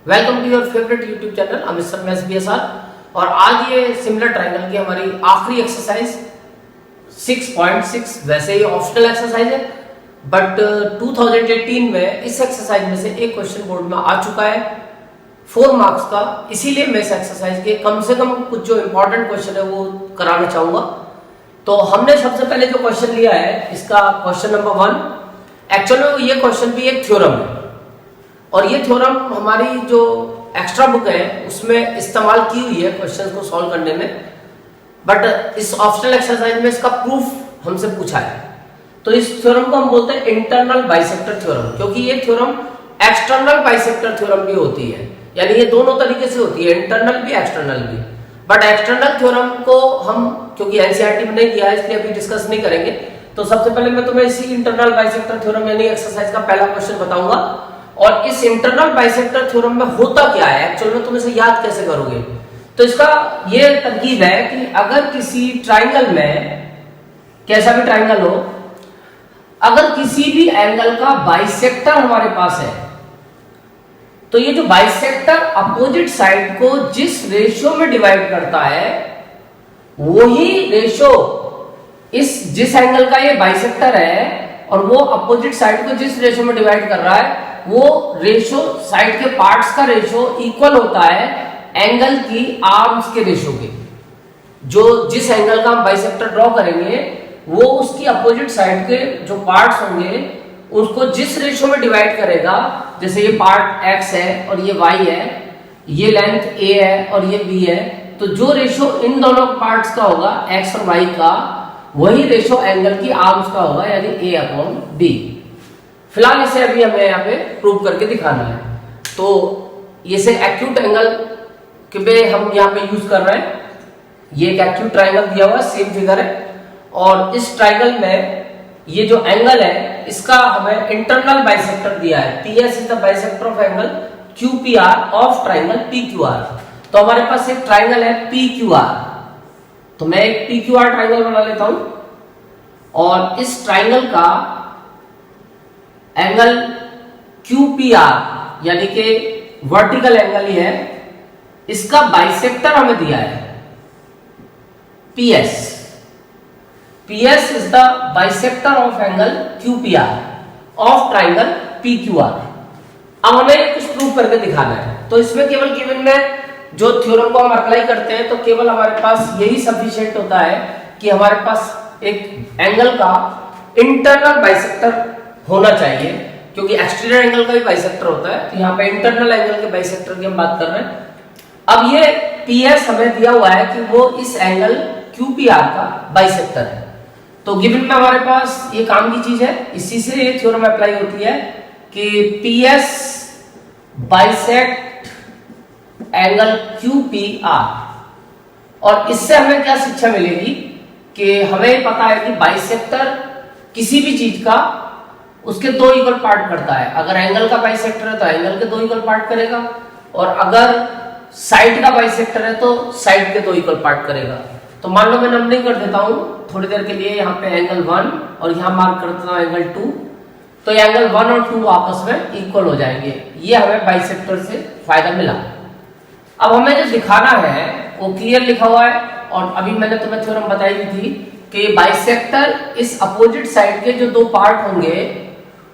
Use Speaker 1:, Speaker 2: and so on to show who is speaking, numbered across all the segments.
Speaker 1: Welcome to your favourite YouTube channel Amit Sharma SBSR। और आज ये सिमिलर ट्रायंगल की हमारी आखिरी एक्सरसाइज 6.6 वैसे ही ऑप्शनल एक्सरसाइज है, बट 2018 में इस एक्सरसाइज में से एक क्वेश्चन बोर्ड में आ चुका है 4 मार्क्स का। इसीलिए मैं इस एक्सरसाइज के कम से कम कुछ जो इंपॉर्टेंट क्वेश्चन है वो कराना चाहूंगा। तो हमने सबसे पहले जो क्वेश्चन लिया है इसका क्वेश्चन नंबर 1, एक्चुअल में ये क्वेश्चन भी एक थ्योरम है और ये थ्योरम हमारी जो एक्स्ट्रा बुक है उसमें इस्तेमाल की हुई है क्वेश्चन को सॉल्व करने में, बट इस ऑप्शनल एक्सरसाइज में इसका प्रूफ हमसे पूछा है। तो इस थ्योरम को हम बोलते हैं इंटरनल बाइसेक्टर थ्योरम, क्योंकि ये थ्योरम एक्सटर्नल बाइसेक्टर थ्योरम भी होती है, यानी ये दोनों तरीके से होती है, इंटरनल भी एक्सटर्नल भी। बट एक्सटर्नल थ्योरम को हम क्योंकि एनसीईआरटी में नहीं किया है इसलिए अभी डिस्कस नहीं करेंगे। तो सबसे पहले मैं तुम्हें इसी इंटरनल बाइसेक्टर थ्योरम यानी एक्सरसाइज का पहला क्वेश्चन बताऊंगा। और इस इंटरनल बाइसेक्टर थ्योरम में होता क्या है, एक्चुअल में तुम इसे याद कैसे करोगे। तो इसका ये तरकीब है कि अगर किसी ट्राइंगल में, कैसा भी ट्राइंगल हो, अगर किसी भी एंगल का बाइसेक्टर हमारे पास है तो ये जो बाइसेक्टर अपोजिट साइड को जिस रेशियो में डिवाइड करता है वही रेशियो जिस एंगल का ये बाइसेक्टर है और वो अपोजिट साइड को जिस रेशियो में डिवाइड कर रहा है वो रेशियो साइड के पार्ट्स का रेशियो इक्वल होता है एंगल की आर्म्स के रेशियो के। जो जिस एंगल का हम बाइसेक्टर ड्रॉ करेंगे वो उसकी अपोजिट साइड के जो पार्ट्स होंगे उसको जिस रेशियो में डिवाइड करेगा, जैसे ये पार्ट x है और ये y है, ये लेंथ a है और ये b है, तो जो रेशियो इन दोनों पार्ट्स का होगा x और y का, वही रेशियो एंगल की आर्म्स का होगा, यानी a/b। फिलहाल इसे अभी हमें यहाँ पे प्रूव करके दिखाना है। तो इसे एक्यूट एंगल के पे हम यहाँ पे यूज कर रहे हैं। ये एक एक्यूट ट्राइंगल दिया हुआ है, सेम फिगर है, और इस ट्राइंगल में ये जो एंगल है इसका हमें इंटरनल बाइसेक्टर दिया है। PS is the bisector of angle QPR of triangle PQR। तो हमारे पास एक ट्राइंगल है PQR, तो मैं एक PQR ट्राइंगल बना लेता हूं और इस ट्राइंगल का एंगल QPR यानी कि वर्टिकल एंगल ही है, इसका बाइसेक्टर हमें दिया है PS। PS is the bisector of angle QPR of triangle PQR। अब हमें कुछ प्रूव करके दिखाना है। तो इसमें केवल गिवन में जो थ्योरम को हम अप्लाई करते हैं तो केवल हमारे पास यही सफिशिएंट होता है कि हमारे पास एक एंगल का इंटरनल बाइसेक्टर होना चाहिए, क्योंकि एक्सटीरियर एंगल का भी बाइसेक्टर होता है। तो यहाँ पे इंटरनल एंगल के बाइसेक्टर की हम बात कर रहे हैं। अब ये PS हमें दिया हुआ है कि वो इस एंगल QPR का बाइसेक्टर है। तो गिवन में हमारे पास ये काम की चीज है, इसी से ये थ्योरम अप्लाई होती है कि PS बाइसेक्ट एंगल QPR। और इससे हमें क्या शिक्षा मिलेगी कि हमें पता है कि बाइसेक्टर किसी भी चीज का उसके दो इक्वल पार्ट करता है। अगर एंगल का बाइसेक्टर है तो एंगल के दो इक्वल पार्ट करेगा, और अगर साइड का बाइसेक्टर है तो साइड के दो इक्वल पार्ट करेगा। तो मान लो मैं नंबरिंग कर देता हूं थोड़ी देर के लिए, यहाँ पे एंगल 1 और यहाँ मार्क कर देता हूं एंगल 2, तो एंगल 1 और 2 आपस में इक्वल हो जाएंगे। ये हमें बाइसेक्टर से फायदा मिला। अब हमें जो दिखाना है वो क्लियर लिखा हुआ है, और अभी मैंने तुम्हें थ्योरम बताई भी थी कि बाइसेक्टर इस अपोजिट साइड के जो दो पार्ट होंगे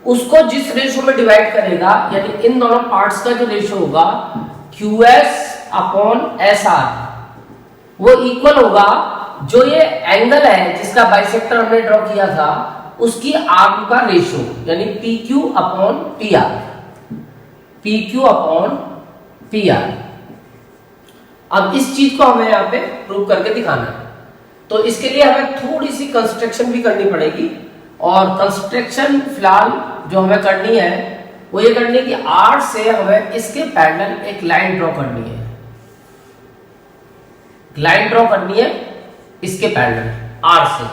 Speaker 1: उसको जिस रेशियो में डिवाइड करेगा, यानी इन दोनों पार्ट्स का जो रेशियो होगा QS/SR, वो इक्वल होगा जो ये एंगल है जिसका बाइसेक्टर हमने ड्रॉ किया था उसकी आर्म का रेशियो, यानी PQ/PR। PQ/PR। अब इस चीज को हमें यहाँ पे प्रूव करके दिखाना है। तो इसके लिए हमें थोड़ी सी कंस्ट्रक्शन भी करनी पड़ेगी, और कंस्ट्रक्शन फिलहाल जो हमें करनी है वो ये करनी है कि R से हमें इसके पैरेलल एक लाइन ड्रॉ करनी है। लाइन ड्रॉ करनी है इसके पैरेलल R से,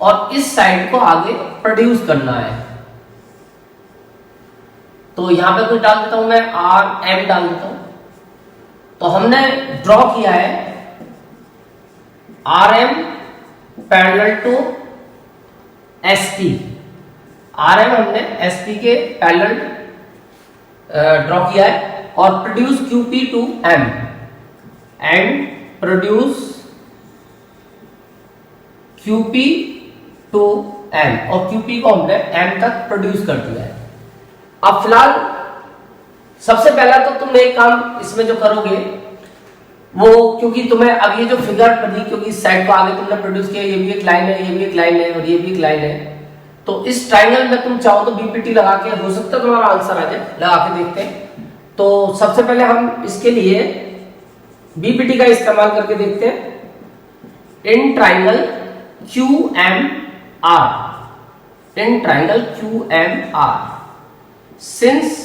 Speaker 1: और इस साइड को आगे प्रोड्यूस करना है। तो यहां पे कुछ डाल देता हूं मैं, RM डाल देता हूं। तो हमने ड्रॉ किया है RM parallel to SP। RM हमने SP के पैरेलल ड्रॉ किया है, और produce QP to M and produce QP to M और QP को हमने M तक प्रोड्यूस कर दिया है। अब फिलहाल सबसे पहला तो तुम एक काम इसमें जो करोगे वो, क्योंकि तुम्हें अब ये जो फिगर बनी, क्योंकि इस साइड को आगे तुमने प्रोड्यूस किया, ये भी एक लाइन है, ये भी एक लाइन है और ये भी एक लाइन है, तो इस ट्राइंगल में तुम चाहो तो BPT लगा के, हो सकता है तुम्हारा आंसर आ जाए, लगा के देखते हैं। तो सबसे पहले हम इसके लिए BPT का इस्तेमाल करके देखते हैं। In triangle QMR, in triangle QMR, since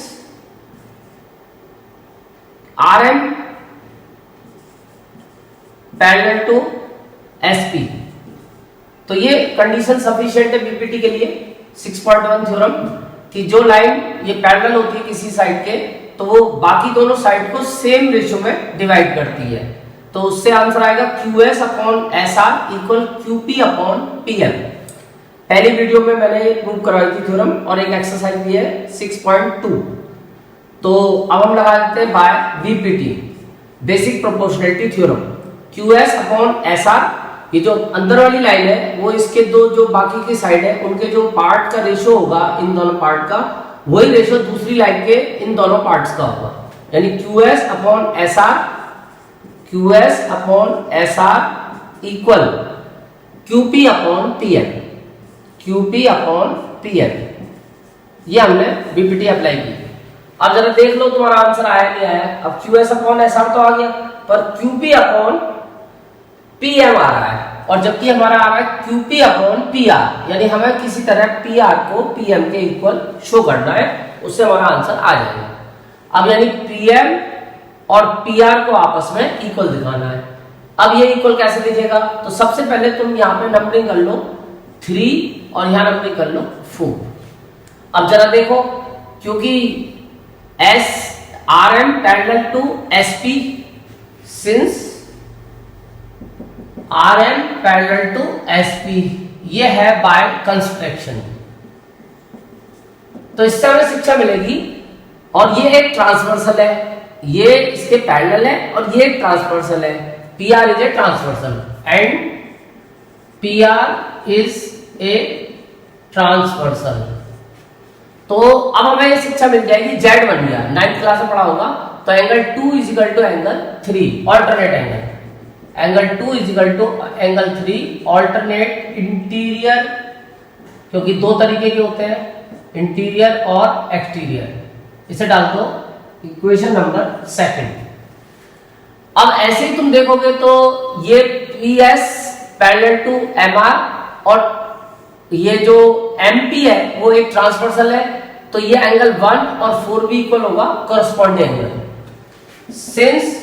Speaker 1: RM parallel to SP, तो ये कंडीशन सफिशिएंट है BPT के लिए 6.1 थ्योरम कि जो लाइन ये पैरेलल होती है किसी साइड के, तो वो बाकी दोनों साइड को सेम रेशियो में डिवाइड करती है। तो उससे आंसर आएगा QS upon SR equal QP upon PM। पहली वीडियो में मैंने ये प्रूव करवाई थी थ्योरम और एक एक्सरसाइज दी है 6.2। तो अब हम लगा देते हैं by BPT, basic proportionality theorem. QS upon SR, ये जो अंदर वाली लाइन है वो इसके दो जो बाकी की साइड है उनके जो पार्ट का रेशियो होगा इन दोनों पार्ट का, वही रेशियो दूसरी लाइन के इन दोनों पार्ट्स का होगा, यानी QS upon SR, QS upon SR equal QP upon PM, QP upon PM। ये हमने BPT अप्लाई की। अब जरा देख लो तुम्हारा आंसर आया नहीं आया। अब QS अपॉन SR तो आ गया, पर QP अपॉन PM आ रहा है, और जबकि हमारा आ रहा है QP अपॉन PR, यानी हमें किसी तरह PR को PM के इक्वल शो करना है, उससे हमारा आंसर आ जाएगा। अब यानी PM और PR को आपस में इक्वल दिखाना है। अब ये इक्वल कैसे दिखेगा? तो सबसे पहले तुम यहाँ पे नंबरिंग कर लो 3 और यहाँ नंबरिंग कर लो 4। अब जरा देखो, क्योंकि RM parallel to SP, since RM parallel to SP, ये है बाय कंस्ट्रक्शन। तो इससे हमें शिक्षा मिलेगी, और ये एक ट्रांसवर्सल है, ये इसके पैरेलल है और ये ट्रांसवर्सल है। PR is a transversal and PR is a transversal. तो अब हमें ये शिक्षा मिल जाएगी, Z बन गया, 9th क्लास में पढ़ा होगा। तो angle 2 is equal to angle 3, alternate angle. Angle 2 is equal to angle 3 alternate interior, क्योंकि दो तरीके के होते हैं, इंटीरियर और एक्सटीरियर। इसे डाल दो इक्वेशन नंबर 2। अब ऐसे ही तुम देखोगे तो ये PS पैरेलल टू MR और ये जो MP है वो एक ट्रांसवर्सल है, तो ये एंगल 1 और 4 भी इक्वल होगा corresponding angle. Since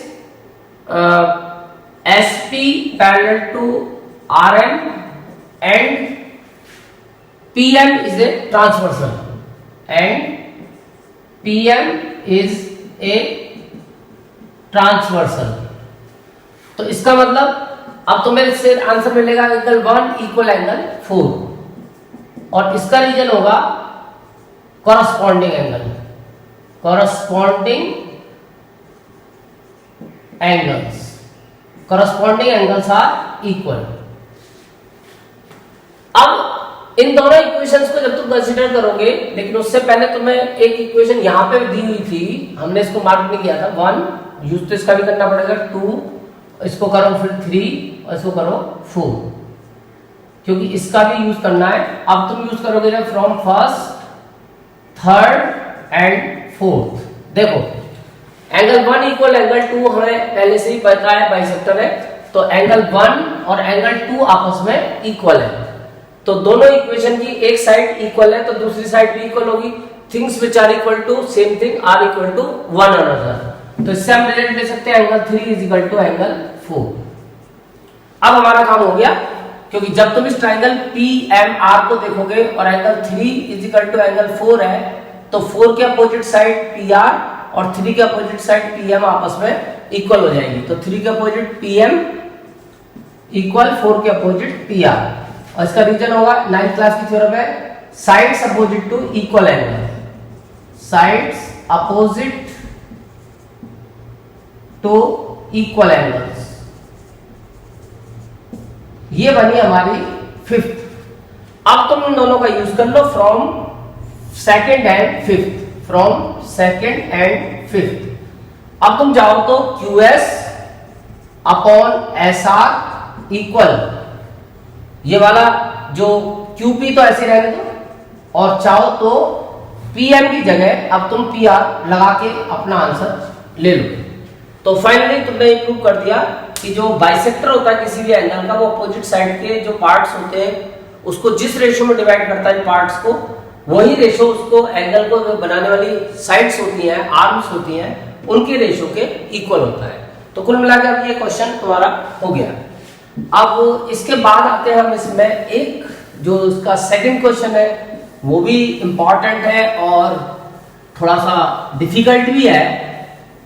Speaker 1: SP parallel to RM and PM is a transversal and PM is a transversal. तो इसका मतलब अब तुम्हें इससे आंसर मिलेगा एंगल 1 इक्वल एंगल 4, और इसका रीजन होगा corresponding angle, corresponding angles, corresponding angles are equal. अब इन दोनों इक्वेशंस को जब तुम कंसीडर करोगे, लेकिन उससे पहले तुम्हें एक इक्वेशन यहां पे दी हुई थी, हमने इसको मार्क नहीं किया था, 1 यूज तो इसका भी करना पड़ेगा, 2 इसको करो, फिर 3 और इसको करो 4, क्योंकि इसका भी यूज करना है। अब तुम यूज करोगे जब from first, third and fourth. देखो एंगल 1 इक्वल एंगल 2 हमें पहले से ही पता है बाइसेक्टर है, तो एंगल 1 और एंगल 2 आपस में इक्वल है, तो दोनों इक्वेशन की एक साइड इक्वल है तो दूसरी साइड भी इक्वल होगी। Things which are equal to same thing are equal to one another, तो इससे हम रिजल्ट ले सकते हैं angle 3 is equal to angle 4। अब हमारा काम हो गया, क्योंकि जब तुम इस ट्राइंगल PMR को देखोगे और angle 3 is equal to angle 4 है, तो 4 के अपोजिट साइड PR और 3 के अपोजिट साइड PM आपस में इक्वल हो जाएगी। तो 3 के अपोजिट PM इक्वल 4 के अपोजिट PR, और इसका रीजन होगा 9th क्लास की थ्योरम है, sides opposite to equal angle, sides opposite to equal angles. ये बनी हमारी फिफ्थ। अब तुम इन दोनों का यूज कर लो from second and fifth, from second and fifth. अब तुम जाओ तो QS अपॉन SR इक्वल, ये वाला जो QP तो ऐसे रहने दो, और चाहो तो PM की जगह अब तुम PR लगा के अपना आंसर ले लो। तो फाइनली तुमने प्रूव कर दिया कि जो बाइसेक्टर होता है किसी भी एंगल का, वो अपोजिट साइड के जो पार्ट्स होते हैं उसको जिस रेशो में डिवाइड करता है पार्ट्स को, वही रेशो उसको एंगल को बनाने वाली साइड्स होती हैं, आर्म्स होती हैं, उनके रेशो के इक्वल होता है। तो कुल मिलाकर ये क्वेश्चन तुम्हारा हो गया। अब इसके बाद आते हैं हम इसमें एक जो इसका सेकंड क्वेश्चन है, वो भी इंपॉर्टेंट है और थोड़ा सा डिफिकल्ट भी है,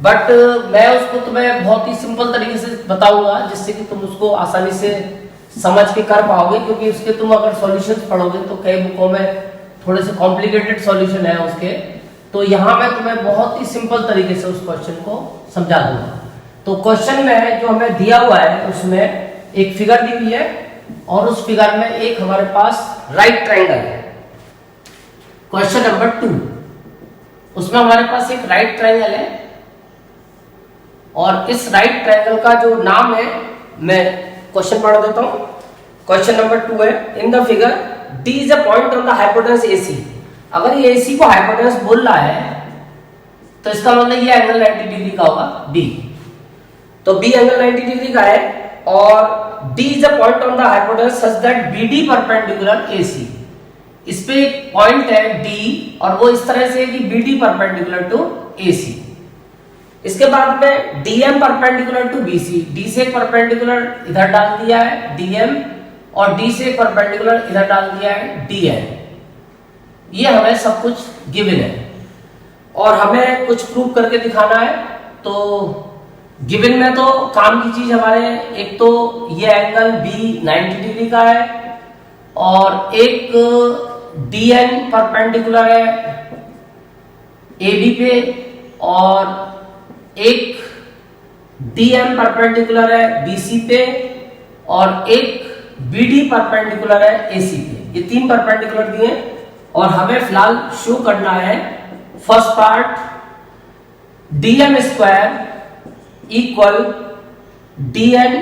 Speaker 1: बट मैं उसको तुम्हें बहुत ही सिंपल तरीके से बताऊंगा जिससे कि तुम उसको आसानी से समझ के कर पाओगे, क्योंकि उसके तुम अगर सॉल्यूशंस पढ़ोगे तो कई बुकों में थोड़े से कॉम्प्लिकेटेड सॉल्यूशन है उसके, तो यहाँ मैं तुम्हें बहुत ही सिंपल तरीके से उस क्वेश्चन को समझा दूंगा। तो क्वेश्चन में जो हमें दिया हुआ है उसमें एक फिगर दी हुई है, और उस फिगर में एक हमारे पास राइट ट्रायंगल है। क्वेश्चन नंबर 2, उसमें हमारे पास एक राइट ट्रायंगल है, और इस राइट ट्रायंगल का जो नाम है मैं क्वेश्चन पढ़ देता हूं। क्वेश्चन नंबर 2 है, in the figure D is a point on the hypotenuse AC। अगर ये AC को हाइपोटेनस बोल रहा है तो इसका मतलब ये एंगल 90 डिग्री का होगा D। तो B एंगल 90 डिग्री का है, और D is a point on the hypotenuse such that BD perpendicular AC। इस पे एक पॉइंट है D, और वो इस तरह से है कि BD परपेंडिकुलर टू AC। इसके बाद में DM perpendicular to BC, D से परपेंडिकुलर इधर डाल दिया है DM, और D से परपेंडिकुलर इधर डाल दिया है DN। ये हमें सब कुछ गिवन है और हमें कुछ प्रूव करके दिखाना है। तो गिवन में तो काम की चीज हमारे, एक तो ये एंगल B 90 डिग्री का है, और एक DN परपेंडिकुलर है AB पे, और एक DM परपेंडिकुलर है BC पे, और एक BD परपेंडिकुलर है AC पे। ये तीन परपेंडिकुलर दिए, और हमें फिलहाल शो करना है first part DM square equal DN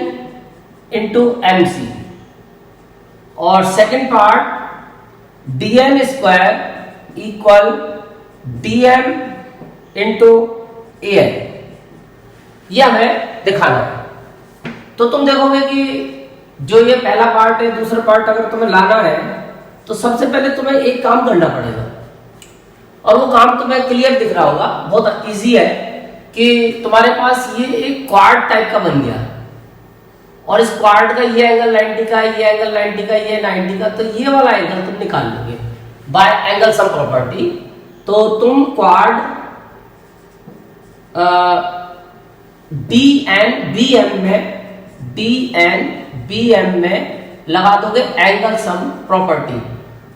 Speaker 1: into MC, और second part DM square equal DM into AN। ये हमें दिखाना है। तो तुम देखोगे कि जो ये पहला पार्ट है, दूसरा पार्ट अगर तुम्हें लाना है तो सबसे पहले तुम्हें एक काम करना पड़ेगा, और वो काम तुम्हें क्लियर दिख रहा होगा, बहुत इजी है कि तुम्हारे पास ये एक क्वाड टाइप का बन गया, और इस क्वाड का ये एंगल 90 का, ये एंगल 90 का, ये 90 का, तो ये वाला एंगल तुम निकाल लोगे बाय एंगल सम प्रॉपर्टी। तो तुम क्वाड DNBM में लगा दोगे एंगल सम प्रॉपर्टी,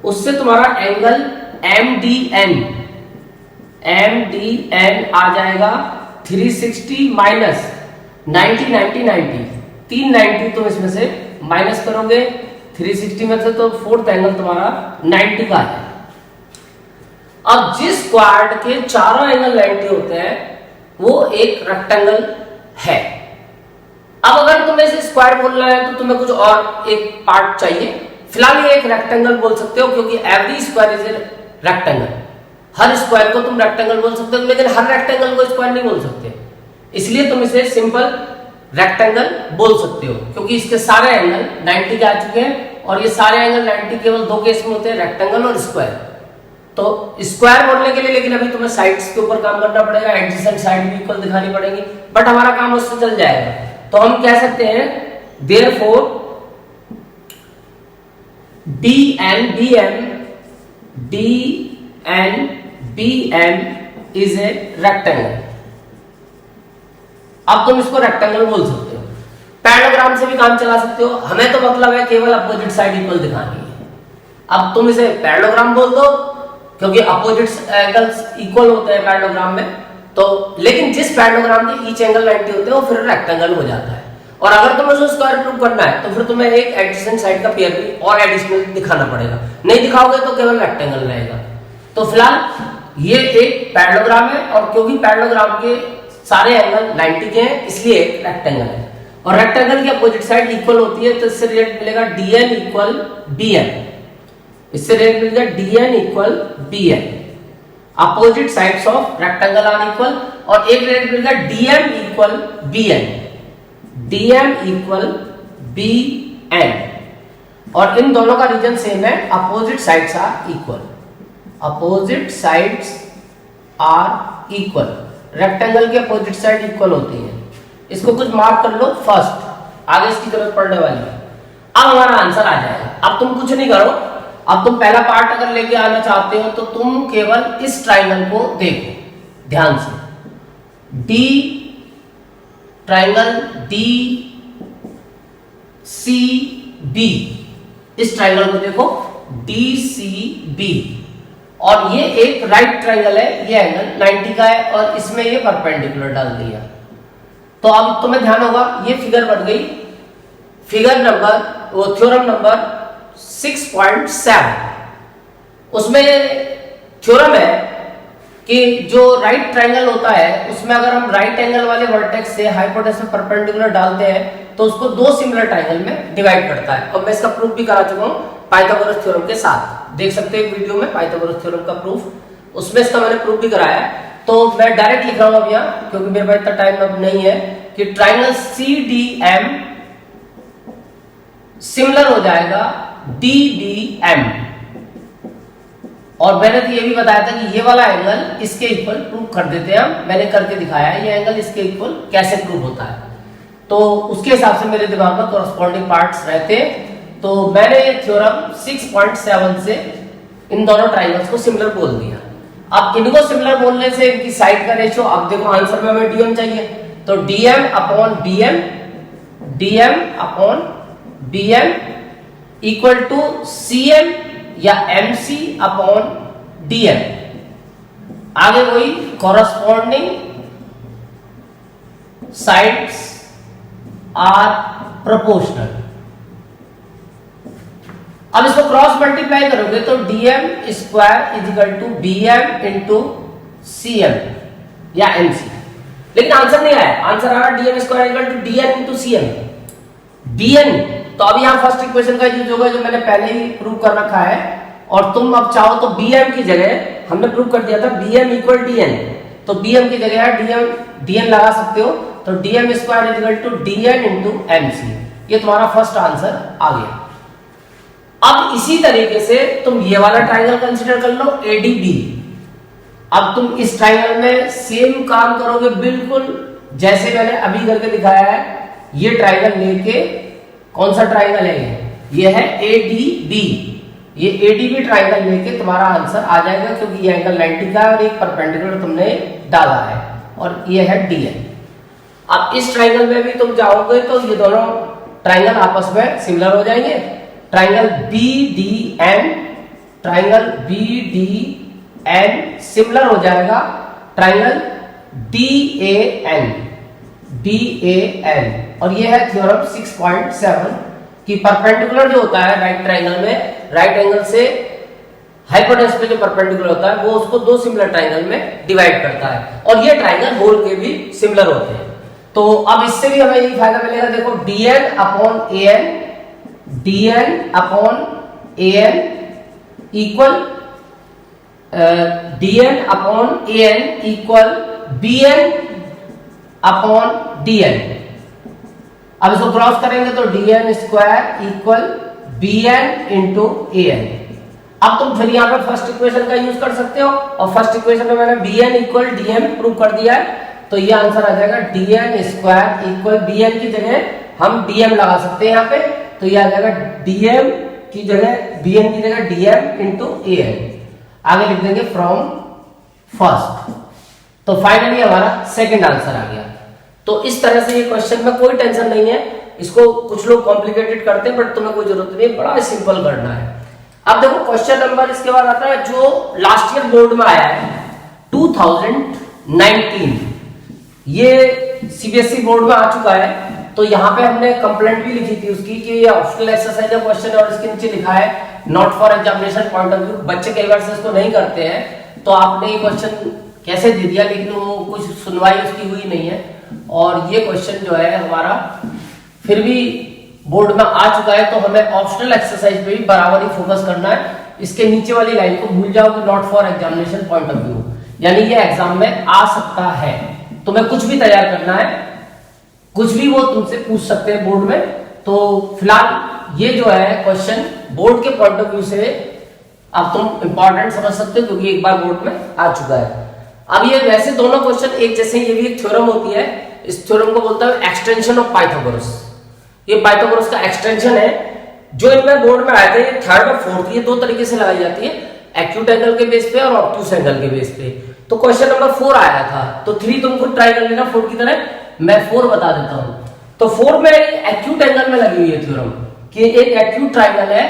Speaker 1: उससे तुम्हारा एंगल MDN आ जाएगा 360 माइनस 90 390, तुम इसमें से माइनस करोगे 360 में से, तो फोर्थ एंगल तुम्हारा 90 का है। अब जिस क्वाड के चारों एंगल 90 होते हैं वो एक रेक्टेंगल है। अब अगर तुम्हें इसे स्क्वायर बोलना है तो तुम्हें कुछ और एक पार्ट चाहिए। फिलहाल ये एक रेक्टेंगल बोल सकते हो, क्योंकि every square is a rectangle. Her square को तुम रेक्टेंगल बोल सकते हो, लेकिन हर रेक्टेंगल को स्क्वायर नहीं बोल सकते, इसलिए तुम इसे सिंपल रेक्टेंगल बोल सकते हो, क्योंकि इसके सारे एंगल 90 के आ चुके हैं, और ये सारे एंगल 90 केवल दो केस में होते हैं, रेक्टेंगल और स्क्वायर। तो स्क्वायर बोलने के लिए लेकिन अभी तुम्हें साइड्स के ऊपर काम करना पड़ेगा, एडजेसेंट साइड भी इक्वल दिखानी पड़ेगी, बट हमारा काम उससे चल जाएगा। तो हम कह सकते हैं therefore DNBM is a rectangle. अब तुम इसको रेक्टेंगल बोल सकते हो, पैरेललोग्राम से भी काम चला सकते हो, हमें तो मतलब है केवल अपोजिट साइड इक्वल दिखानी है। अब तुम इसे पैरेललोग्राम बोल दो, क्योंकि अपोजिट एंगल्स इक्वल होते हैं पैरेललोग्राम में, तो लेकिन जिस पैरेललोग्राम के ईच एंगल 90 होते हैं वो फिर रेक्टेंगल हो जाता है। और अगर तुम्हें उसको स्क्वायर प्रूव करना है तो फिर तुम्हें एक एडजेसेंट साइड का पेयर भी और एडिशनल दिखाना पड़ेगा, नहीं दिखाओगे तो केवल रेक्टेंगल रहेगा। तो फिलहाल ये एक पैरेललोग्राम है और क्योंकि पैरेललोग्राम के सारे एंगल 90 के हैं इसलिए एक रेक्टेंगल है और रेक्टेंगल की अपोजिट साइड इक्वल होती है तो इससे रिजल्ट मिलेगा dn इक्वल bn, इससे रिजल्ट मिलेगा dn equal bn, opposite sides of rectangle are equal. और एक रिजल्ट मिलेगा dm equal bn, dm equal bn और इन दोनों का रीजन सेम है, opposite sides are equal, opposite sides are equal, rectangle की अपोजिट साइड इक्वल होती है। इसको कुछ मार्क कर लो फर्स्ट, आगे इसकी जरूरत पड़ने वाली है। अब हमारा आंसर आ जाएगा। अब तुम कुछ नहीं करो, अब तुम पहला पार्ट अगर लेके आना चाहते हो तो तुम केवल इस ट्राइंगल को देखो ध्यान से, D triangle D C B, इस ट्राइंगल को देखो डी सी बी और ये एक राइट ट्राइंगल है, ये एंगल 90 का है और इसमें ये परपेंडिकुलर डाल दिया। तो अब तुम्हें ध्यान होगा ये फिगर बन गई, फिगर नंबर वो थ्योरम नंबर 6.7। उसमें थ्योरम है कि जो राइट ट्राइंगल होता है उसमें अगर हम राइट एंगल वाले वर्टेक्स से हाइपोटेनस में परपेंडिकुलर डालते हैं तो उसको दो सिमिलर ट्राइंगल में डिवाइड करता है। और मैं इसका प्रूफ भी करा चुका हूं पाइथागोरस थ्योरम के साथ, देख सकते हैं एक वीडियो में पाइथागोरस थ्योरम का प्रूफ, उसमें इसका मैंने प्रूफ भी कराया है। तो मैं डायरेक्ट लिख रहा हूं अब यहाँ क्योंकि मेरे पास इतना टाइम अब नहीं है कि ट्राइंगल CDM सिमिलर हो जाएगा DDM। और मैंने तो ये भी बताया था कि ये वाला एंगल इसके इक्वल प्रूव कर देते हैं हम, मैंने करके दिखाया है ये एंगल इसके इक्वल कैसे प्रूव होता है। तो उसके हिसाब से मेरे दिमाग में कॉरस्पॉन्डिंग पार्ट्स रहते हैं। तो मैंने ये थ्योरम 6.7 से इन दोनों ट्राइंगल्स को सिमिलर बोल दिया। अब इनको सिमिलर बोलने से इनकी साइड का रेशियो, अब देखो आंसर में हमें डीएम चाहिए तो dm upon bm, dm upon bm equal to cm या mc अपॉन dm। आगे वही कॉरस्पॉन्डिंग साइड्स आर प्रोपोर्शनल। अब इसको क्रॉस मल्टीप्लाई करोगे तो dm square is equal to bm into cm या mc, लेकिन आंसर नहीं आया, आंसर आया dm square equal to dn into cm dn। तो अब यहां फर्स्ट इक्वेशन का यूज होगा जो मैंने पहले ही प्रूव कर रखा है और तुम अब चाहो तो bm की जगह हमने प्रूव कर दिया था bm इक्वल dn, तो bm की जगह dn लगा सकते हो तो dm square is equal to dn into mc। ये तुम्हारा फर्स्ट आंसर आ गया। अब इसी तरीके से तुम ये वाला ट्राइंगल कंसीडर कर लो ADB। अब तुम इस ट्राइंगल में सेम काम करोगे बिल्कुल जैसे मैंने अभी करके दिखाया है। ये ट्राइंगल लेके, कौन सा ट्राइंगल है ये है ADB, ये ADB ट्राइंगल लेके तुम्हारा आंसर आ जाएगा क्योंकि ये एंगल 90 का है और एक परपेंडिकुलर तुमने डाला है और ये है DN। अब इस ट्राइंगल में भी तुम जाओगे तो ये दोनों ट्राइंगल आपस में सिमिलर हो जाएंगे। Triangle BDN, triangle BDN similar हो जाएगा ट्राइंगल DAN और ये है थ्योरम 6.7 कि परपेंडिकुलर जो होता है राइट ट्राइंगल में, राइट एंगल से हाइपोटेनस पे जो परपेंडिकुलर होता है वो उसको दो सिमिलर ट्राइंगल में डिवाइड करता है और ये ट्राइंगल होल के भी सिमिलर होते हैं। तो अब इससे भी हमें यही फायदा मिलेगा, देखो DN upon AN, dn upon an equal dn upon an equal bn upon dn। अब इसको क्रॉस करेंगे तो dn square equal bn into an। अब तुम फिर यहाँ पर फर्स्ट इक्वेशन का यूज कर सकते हो और फर्स्ट इक्वेशन में मैंने bn इक्वल dm प्रूव कर दिया है तो ये आंसर आ जाएगा dn स्क्वायर इक्वल bn की जगह हम dm लगा सकते हैं यहाँ पे, तो ये आ जाएगा dm की जगह bn की जगह dm इंटू an। आगे लिख देंगे फ्रॉम फर्स्ट। तो फाइनली हमारा सेकंड आंसर आ गया। तो इस तरह से ये क्वेश्चन में कोई टेंशन नहीं है, इसको कुछ लोग कॉम्प्लिकेटेड करते हैं बट तुम्हें कोई जरूरत नहीं, बड़ा सिंपल करना है। अब देखो क्वेश्चन नंबर इसके बाद आता है जो लास्ट ईयर बोर्ड में आया है 2000 19 ये सीबीएसई बोर्ड में आ चुका है। तो यहाँ पे हमने कंप्लेंट भी लिखी थी उसकी कि ये ऑप्शनल एक्सरसाइज का क्वेश्चन है और इसके नीचे लिखा है not for examination point of view. बच्चे कई बार से इसको नहीं करते हैं, तो आपने ये क्वेश्चन कैसे दे दिया, लेकिन वो कुछ सुनवाई उसकी हुई नहीं है और ये क्वेश्चन जो है हमारा फिर भी बोर्ड में आ चुका है। तो हमें ऑप्शनल एक्सरसाइज पे भी बराबर ही फोकस करना है। इसके नीचे वाली लाइन को भूल जाओ कि not for examination point of view, यानी ये एग्जाम में आ सकता है। तुम्हें कुछ भी तैयार करना है, कुछ भी वो तुमसे पूछ सकते हैं बोर्ड में। तो फिलहाल ये जो है क्वेश्चन बोर्ड के पॉइंट ऑफ व्यू से अब तुम इंपॉर्टेंट समझ सकते हो क्योंकि एक बार बोर्ड में आ चुका है। अब ये वैसे दोनों क्वेश्चन एक जैसे, ये भी एक थ्योरम होती है, इस थ्योरम को बोलता है एक्सटेंशन ऑफ पाइथागोरस। ये पाइथागोरस का एक्सटेंशन है जो इनमें बोर्ड में आए थे। ये थर्ड और फोर्थ, ये दो तरीके से लगाई जाती है, एक्यूट एंगल के बेस पे और ऑब्ट्यूस एंगल के बेस पे। तो क्वेश्चन नंबर 4 आया था, तो 3 तुम खुद ट्राई कर लेना 4 की तरह, मैं 4 बता देता हूं। तो 4 में एक्यूट एंगल में लगी हुई है थ्योरम कि एक एक्यूट ट्राइंगल है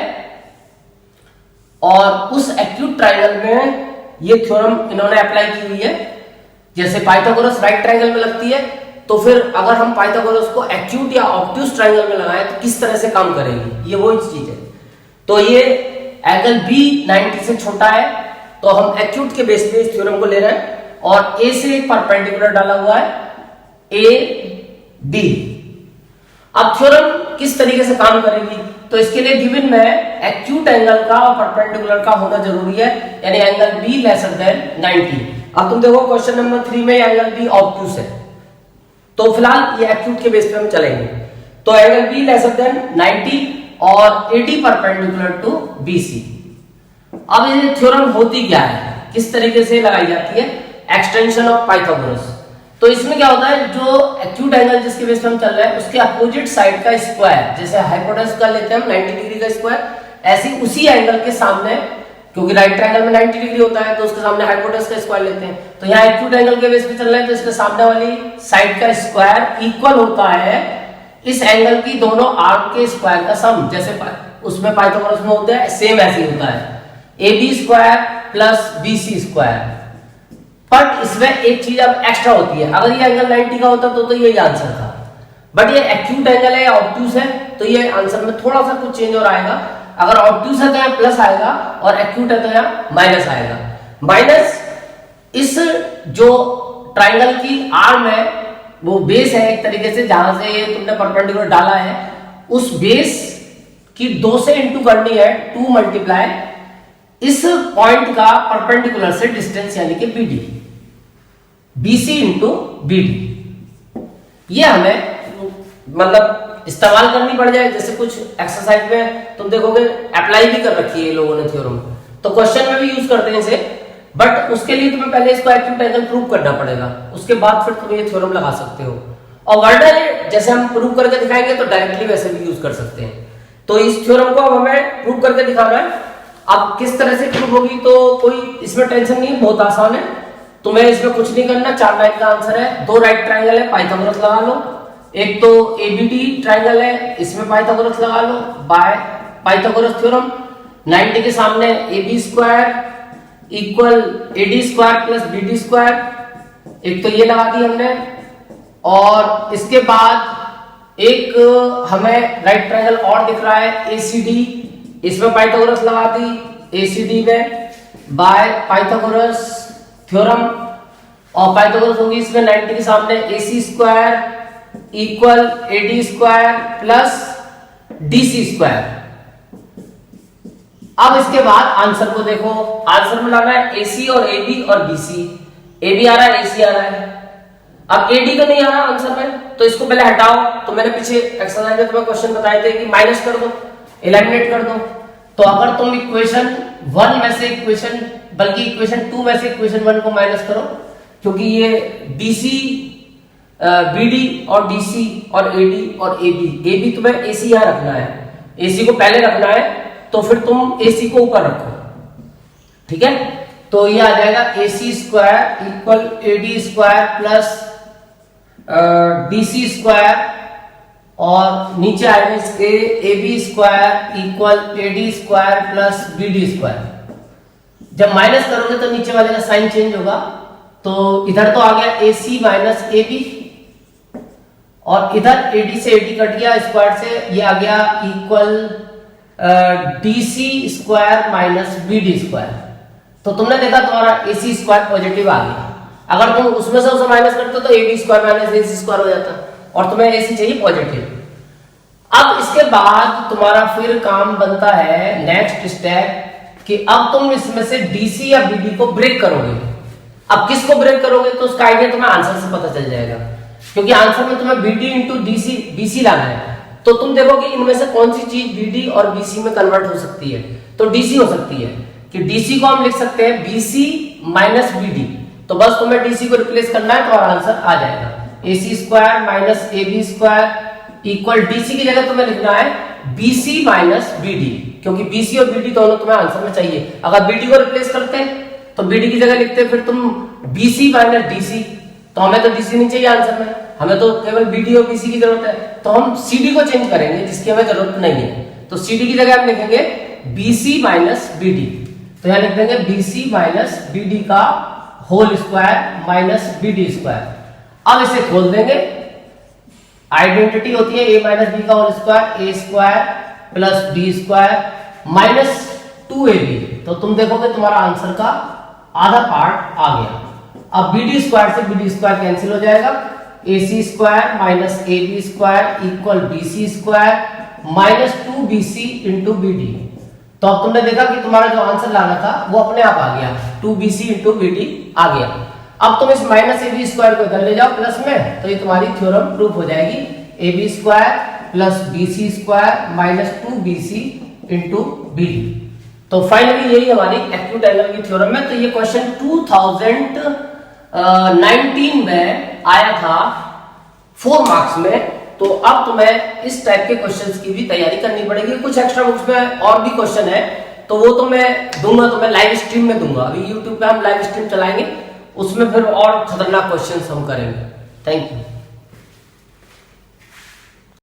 Speaker 1: और उस एक्यूट ट्राइंगल में ये थ्योरम इन्होंने अप्लाई की हुई है। जैसे पाइथागोरस राइट ट्राइंगल में लगती है, तो फिर अगर हम पाइथागोरस को एक्यूट या ऑब्ट्यूस ट्राइंगल में लगाएं तो किस तरह से काम करेगी, ये वो चीज है। तो ये एंगल बी 90 से छोटा है, तो हम एक्यूट के बेस पे इस थ्योरम को ले रहे हैं और ए से एक परपेंडिकुलर डाला हुआ है ए डी। अब थ्योरम किस तरीके से काम करेगी, तो इसके लिए गिवन में एक्यूट एंगल का और परपेंडिकुलर का होना जरूरी है, यानी एंगल बी लेसर देन 90। अब तुम देखो क्वेश्चन नंबर 3 में एंगल बी ऑब्ट्यूस है, तो फिलहाल ये एक्यूट के बेस पे हम चलेंगे। तो एंगल बी लेसर देन 90 और एडी परपेंडिकुलर टू बीसी। अब ये थ्योरम होती क्या है, किस तरीके से लगाई जाती है, एक्सटेंशन ऑफ पाइथागोरस। तो इसमें क्या होता है, जो एक्यूट एंगल जिसके बेस पे हम चल रहे हैं उसके अपोजिट साइड का स्क्वायर, जैसे हाइपोटेनस का लेते हैं हम 90 डिग्री का स्क्वायर, ऐसे उसी एंगल के सामने, क्योंकि राइट ट्रायंगल में 90 डिग्री होता है तो उसके सामने हाइपोटेनस का स्क्वायर लेते हैं। तो यहाँ एक्यूट एंगल के बेस पे चल रहे हैं तो इसके सामने वाली साइड का स्क्वायर इक्वल होता है इस एंगल की दोनों आर्म के स्क्वायर का सम। जैसे उसमें पाइथागोरस में होता है सेम ऐसे ही होता है, AB square plus BC square. But इसमें एक चीज अब एक्स्ट्रा होती है, अगर ये एंगल 90 का होता तो यही आंसर था, बट ये एक्यूट एंगल है या ऑब्ट्यूस है तो ये आंसर में थोड़ा सा कुछ चेंज और आएगा। अगर ऑब्ट्यूस है तो यहाँ प्लस आएगा और एक्यूट है तो यहाँ माइनस आएगा। माइनस इस जो ट्राइंगल की आर्म है वो बेस है एक तरीके से, जहां से ये तुमने परपेंडिकुलर डाला है उस बेस की 2 से इंटू करनी है, 2 मल्टीप्लाई इस पॉइंट का परपेंडिकुलर से डिस्टेंस यानी कि BD, BC इंटू BD। ये हमें मतलब इस्तेमाल करनी पड़ जाए, जैसे कुछ एक्सरसाइज में तुम देखोगे अप्लाई भी कर रखी है लोगों ने थ्योरम, तो क्वेश्चन में भी यूज करते हैं इसे, बट उसके लिए तुम्हें पहले इसको एक्यूट एंगल प्रूव करना पड़ेगा, उसके बाद फिर तुम ये थ्योरम लगा सकते हो। और वर्डन जैसे हम प्रूव करके दिखाएंगे तो डायरेक्टली वैसे भी यूज कर सकते हैं। तो इस थ्योरम को अब हमें प्रूव करके दिखाना है। अब किस तरह से प्रूव होगी तो कोई इसमें टेंशन नहीं, बहुत आसान है, तुम्हें इसमें कुछ नहीं करना। 4 लाइन का आंसर है, 2 राइट ट्राइंगल है, पाइथागोरस लगा लो। एक तो ABD ट्राइंगल है, इसमें पाइथागोरस लगा लो बाय पाइथागोरस थ्योरम। 90 के सामने AB square equal AD square plus BD square, एक तो ये लगा दी हमने। और इसके बाद एक हमें राइट ट्राइंगल और दिख रहा है ACD, इसमें पाइथागोरस लगा दी ACD में बाय पाइथागोरस थ्योरम। और पाइथागोरस होगी इसमें 90 के सामने AC square equal AD square plus DC square. अब इसके बाद आंसर को देखो, आंसर में लाना है AC और AB और BC। AB आ रहा है, AC आ रहा है। अब AD का नहीं आ रहा आंसर में, तो इसको पहले हटाओ। तो मैंने पीछे एक्सरसाइज में तुम्हें क्वेश्चन बताए थे कि माइनस कर दो, एलिमिनेट कर दो। तो अगर तुम इक्वेशन 1 में से इक्वेशन, बल्कि इक्वेशन 2 में से इक्वेशन 1 को माइनस करो, क्योंकि ये BC BD और DC और AD और AB तुम्हें AC यहां रखना है, AC को पहले रखना है, तो फिर तुम AC को ऊपर रखो, ठीक है। तो ये आ जाएगा AC square equal AD square plus DC square, और नीचे आएगा इसके AB square equal AD square plus BD square. जब माइनस करोगे तो नीचे वाले का साइन चेंज होगा तो इधर तो आ गया AC माइनस AB, और इधर AD से AD कट गया स्क्वायर से, ये आ गया equal DC square minus BD square. तो तुमने देखा तुम्हारा AC स्क्वायर पॉजिटिव आ गया। अगर तुम उसमें से उसे माइनस करते तो AB square minus AC square हो जाता, और तुम्हें AC चाहिए पॉजिटिव। अब इसके बाद तुम्हारा फिर काम बनता है नेक्स्ट स्टेप कि अब तुम इसमें से DC या BD को ब्रेक करोगे। अब किसको ब्रेक करोगे तो उसका आइडिया तुम्हें आंसर से पता चल जाएगा, क्योंकि आंसर में तुम्हें BD इंटू BC लाना है। तो तुम देखो कि इनमें से कौन सी चीज BD और BC में कन्वर्ट हो सकती है, तो DC हो सकती है कि DC को हम लिख सकते हैं BC माइनस BD। तो बस तुम्हें DC को रिप्लेस करना है तो आंसर आ जाएगा AC square minus AB square equal DC की जगह तुम्हें लिखना है BC माइनस BD, क्योंकि BC और BD दोनों तुम्हें आंसर में चाहिए। अगर BD को रिप्लेस करते हैं तो BD की जगह लिखते फिर तुम BC माइनस DC, तो हमें तो DC नहीं चाहिए आंसर में, हमें तो केवल BD और BC की जरूरत है। तो हम CD को चेंज करेंगे जिसकी हमें जरूरत नहीं है। तो CD की जगह हम लिखेंगे BC माइनस BD, तो यहां लिख देंगे BC माइनस BD का whole square minus BD square. अब इसे खोल देंगे, आइडेंटिटी होती है A माइनस B का whole square, A square plus B square minus 2AB। तो तुम देखोगे तुम्हारा आंसर का आधा पार्ट आ गया। अब BD स्क्वायर से BD स्क्वायर कैंसिल हो जाएगा, AC square minus AB square equal BC square minus 2BC into BD। तो अब तुमने देखा कि तुम्हारा जो आंसर लाना था वो अपने आप आ गया, 2BC इंटू BD आ गया। अब तुम इस माइनस AB स्क्वायर को इधर ले जाओ प्लस में, तो ये तुम्हारी थ्योरम प्रूफ हो जाएगी, AB square plus BC square minus 2BC into BD। तो फाइनली यही हमारी एक्यूट एंगल की थ्योरम है। तो ये क्वेश्चन 2019 में आया था 4 मार्क्स में। तो अब तुम्हें इस टाइप के क्वेश्चंस की भी तैयारी करनी पड़ेगी। कुछ एक्स्ट्रा बुक्स में और भी क्वेश्चन है, तो वो तो मैं दूंगा, तुम्हें लाइव स्ट्रीम में दूंगा। अभी यूट्यूब पे हम लाइव स्ट्रीम चलाएंगे, उसमें फिर और खतरनाक क्वेश्चंस हम करेंगे। Thank you.